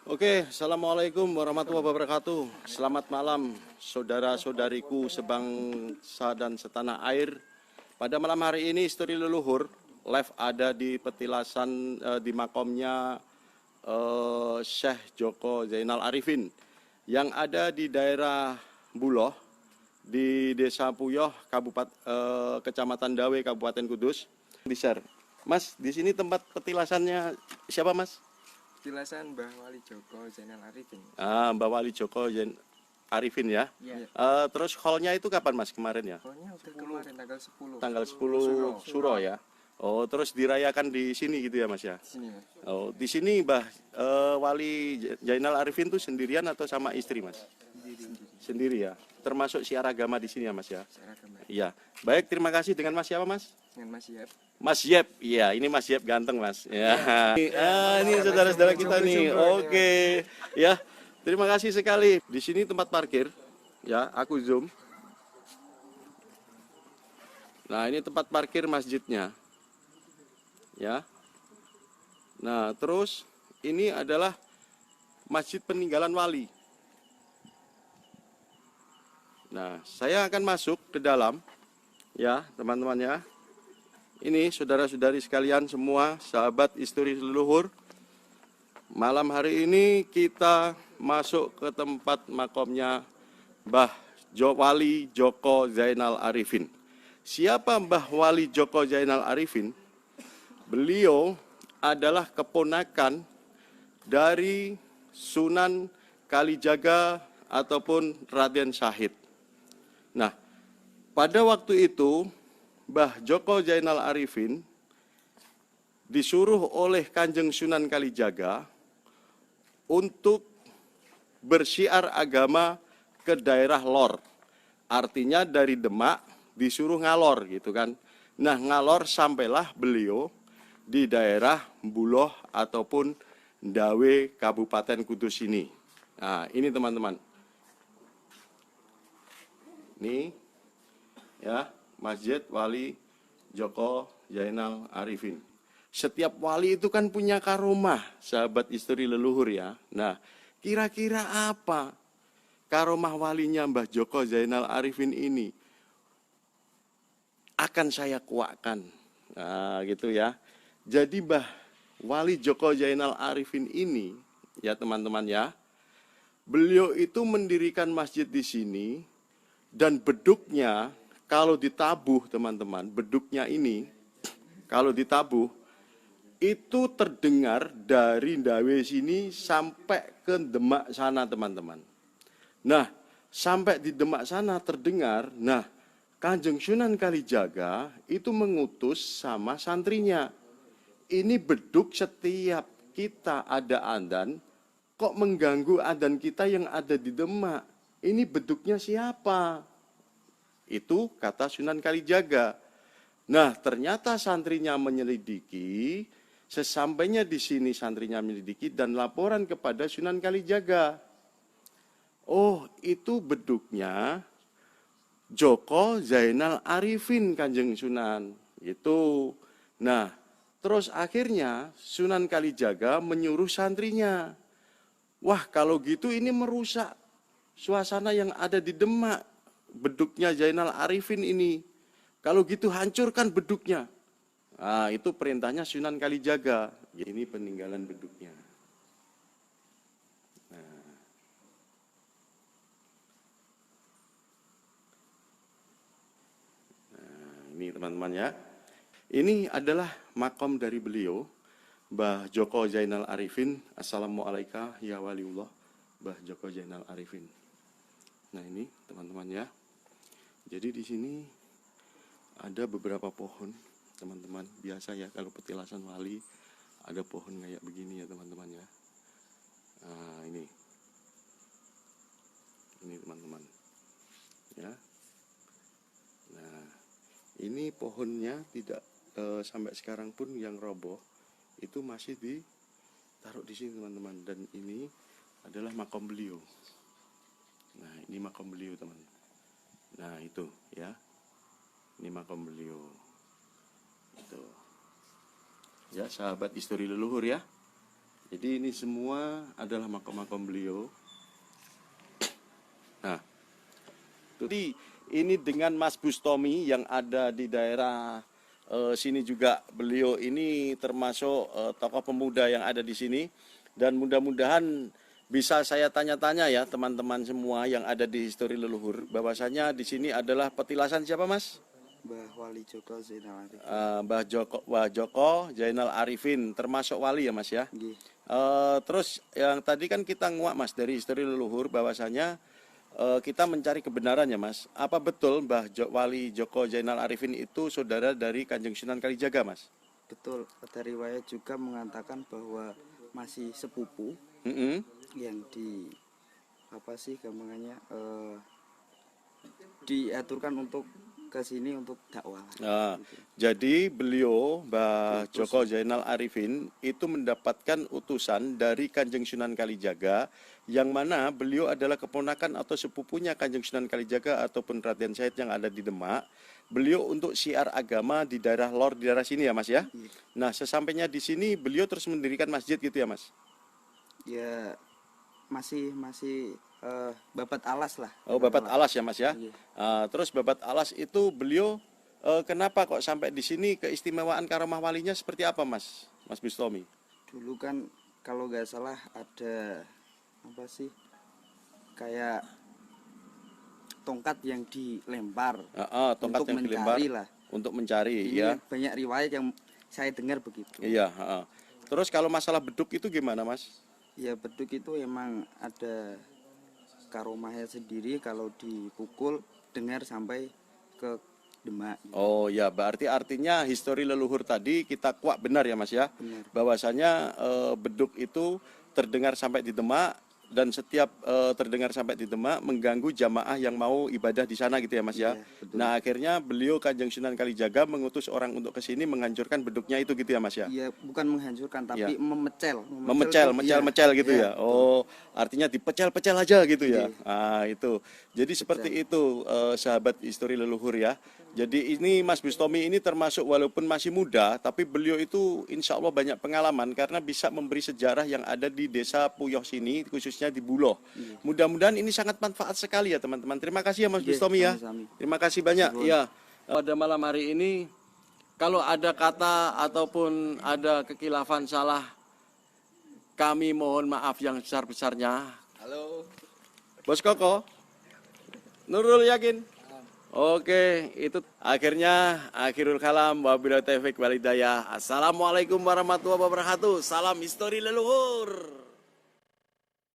Oke, assalamualaikum warahmatullahi wabarakatuh. Selamat malam, saudara-saudariku sebangsa dan setanah air. Pada malam hari ini, Histori Leluhur live ada di petilasan di makomnya Syekh Joko Zainal Arifin yang ada di daerah Buloh di Desa Puyoh, Kecamatan Dawe, Kabupaten Kudus. Di share, Mas. Di sini tempat petilasannya siapa, Mas? Petilasan Mbah Wali Joko Zainal Arifin. Mbah Wali Joko Zainal Arifin ya. Ya. Terus call-nya itu kapan, Mas, kemarin ya? Call-nya udah kemarin tanggal 10. Tanggal 10 Suro ya. Oh, terus dirayakan di sini gitu ya, Mas ya? Di sini, Mas. Oh, di sini Mbah Wali Zainal Arifin tuh sendirian atau sama istri, Mas? Sendiri ya. Termasuk siar agama di sini ya, Mas ya? Secara gambar. Iya. Baik, terima kasih. Dengan Mas siapa, Mas? Dengan Mas Yap. Mas Yep, iya ini Mas Yep ganteng Mas. Ya, ini saudara-saudara kita nih. Oke, ya terima kasih sekali. Di sini tempat parkir, ya aku zoom. Nah ini tempat parkir masjidnya, ya. Nah terus ini adalah masjid peninggalan wali. Nah saya akan masuk ke dalam, ya teman-teman ya. Ini saudara-saudari sekalian semua, sahabat Histori Leluhur. Malam hari ini kita masuk ke tempat makomnya Mbah Wali Joko Zainal Arifin. Siapa Mbah Wali Joko Zainal Arifin? Beliau adalah keponakan dari Sunan Kalijaga ataupun Raden Syahid. Nah, pada waktu itu Mbah Joko Zainal Arifin disuruh oleh Kanjeng Sunan Kalijaga untuk bersyiar agama ke daerah Lor. Artinya dari Demak disuruh ngalor gitu kan. Nah ngalor sampailah beliau di daerah Buloh ataupun Dawe Kabupaten Kudus ini. Nah ini teman-teman. Ini ya. Masjid Wali Joko Zainal Arifin. Setiap wali itu kan punya karomah, sahabat Histori Leluhur ya. Nah, kira-kira apa karomah walinya Mbah Joko Zainal Arifin ini? Akan saya kuakkan. Nah, gitu ya. Jadi Mbah Wali Joko Zainal Arifin ini, ya teman-teman ya, beliau itu mendirikan masjid di sini dan beduknya kalau ditabuh teman-teman, beduknya ini kalau ditabuh itu terdengar dari Dawe sini sampai ke Demak sana teman-teman. Nah, sampai di Demak sana terdengar. Nah, Kanjeng Sunan Kalijaga itu mengutus sama santrinya. Ini beduk setiap kita ada adzan, kok mengganggu adzan kita yang ada di Demak. Ini beduknya siapa? Itu kata Sunan Kalijaga. Nah, ternyata santrinya menyelidiki, sesampainya di sini santrinya menyelidiki dan laporan kepada Sunan Kalijaga. Oh, itu beduknya Joko Zainal Arifin Kanjeng Sunan. Itu. Nah, terus akhirnya Sunan Kalijaga menyuruh santrinya. Wah, kalau gitu ini merusak suasana yang ada di Demak. Beduknya Zainal Arifin ini. Kalau gitu hancurkan beduknya. Nah, itu perintahnya Sunan Kalijaga. Ini peninggalan beduknya. Nah, ini teman-teman ya. Ini adalah makom dari beliau, Mbah Joko Zainal Arifin. Assalamualaikum ya waliullah, Mbah Joko Zainal Arifin. Nah, ini teman-teman ya. Jadi di sini ada beberapa pohon, teman-teman. Biasa ya kalau petilasan wali ada pohon kayak begini ya, teman-teman ya. Nah, ini teman-teman. Ya. Nah, ini pohonnya tidak sampai sekarang pun yang roboh itu masih ditaruh di sini, teman-teman. Dan ini adalah makom beliau. Nah, ini makom beliau, teman. Nah, itu ya. Ini makom beliau. Itu. Ya, sahabat Histori Leluhur ya. Jadi ini semua adalah makam-makam beliau. Nah, jadi ini dengan Mas Bustomi yang ada di daerah sini juga, beliau ini termasuk tokoh pemuda yang ada di sini, dan mudah-mudahan bisa saya tanya-tanya ya teman-teman semua yang ada di histori leluhur, bahwasanya di sini adalah petilasan siapa Mas? Mbah Wali Joko Zainal Arifin. Mbah Joko Zainal Arifin, termasuk wali ya Mas ya. Nggih. Terus yang tadi kan kita nguak Mas dari histori leluhur bahwasanya kita mencari kebenarannya Mas. Apa betul Wali Joko Zainal Arifin itu saudara dari Kanjeng Sunan Kalijaga Mas? Betul, ada riwayat juga mengatakan bahwa masih sepupu yang gampangannya diaturkan untuk ke sini untuk dakwah. Nah, jadi beliau Mbah Joko Zainal Arifin itu mendapatkan utusan dari Kanjeng Sunan Kalijaga, yang mana beliau adalah keponakan atau sepupunya Kanjeng Sunan Kalijaga ataupun Raden Said yang ada di Demak. Beliau untuk syiar agama di daerah lor, di daerah sini ya Mas ya. Nah, sesampainya di sini beliau terus mendirikan masjid gitu ya Mas. Ya masih babat alas lah. Oh, babat alas ya Mas ya. Iya. Terus babat alas itu beliau kenapa kok sampai di sini, keistimewaan karomah walinya seperti apa Mas Bustomi? Dulu kan kalau nggak salah ada kayak tongkat yang dilempar Tongkat untuk yang dilempar mencari lah. untuk mencari Ini ya. banyak riwayat yang saya dengar begitu. Iya, Terus kalau masalah beduk itu gimana Mas? Ya beduk itu emang ada karomahnya sendiri, kalau dipukul dengar sampai ke Demak. Oh ya, berarti artinya histori leluhur tadi kita kuak benar ya Mas ya. Benar. Bahwasanya beduk itu terdengar sampai di Demak, dan setiap terdengar sampai di Demak mengganggu jamaah yang mau ibadah di sana gitu ya Mas ya. Iya, betul. Nah, akhirnya beliau Kanjeng Sunan Kalijaga mengutus orang untuk ke sini menghancurkan beduknya itu gitu ya Mas ya. Iya, bukan menghancurkan tapi memecel Memecel gitu ya. Oh, artinya dipecel-pecel aja gitu ya. Itu. Jadi seperti itu sahabat histori leluhur ya. Jadi ini Mas Bustomi ini termasuk walaupun masih muda, tapi beliau itu insya Allah banyak pengalaman karena bisa memberi sejarah yang ada di desa Puyoh sini, khususnya di Buloh. Mudah-mudahan ini sangat manfaat sekali ya teman-teman. Terima kasih ya Mas Bustomi ya. Terima kasih banyak. Ya. Pada malam hari ini kalau ada kata ataupun ada kekilafan salah, kami mohon maaf yang besar-besarnya. Halo. Bos Koko, Nurul yakin? Oke, itu akhirnya akhirul kalam, wabillahi taufik walhidayah. Assalamualaikum warahmatullahi wabarakatuh. Salam histori leluhur.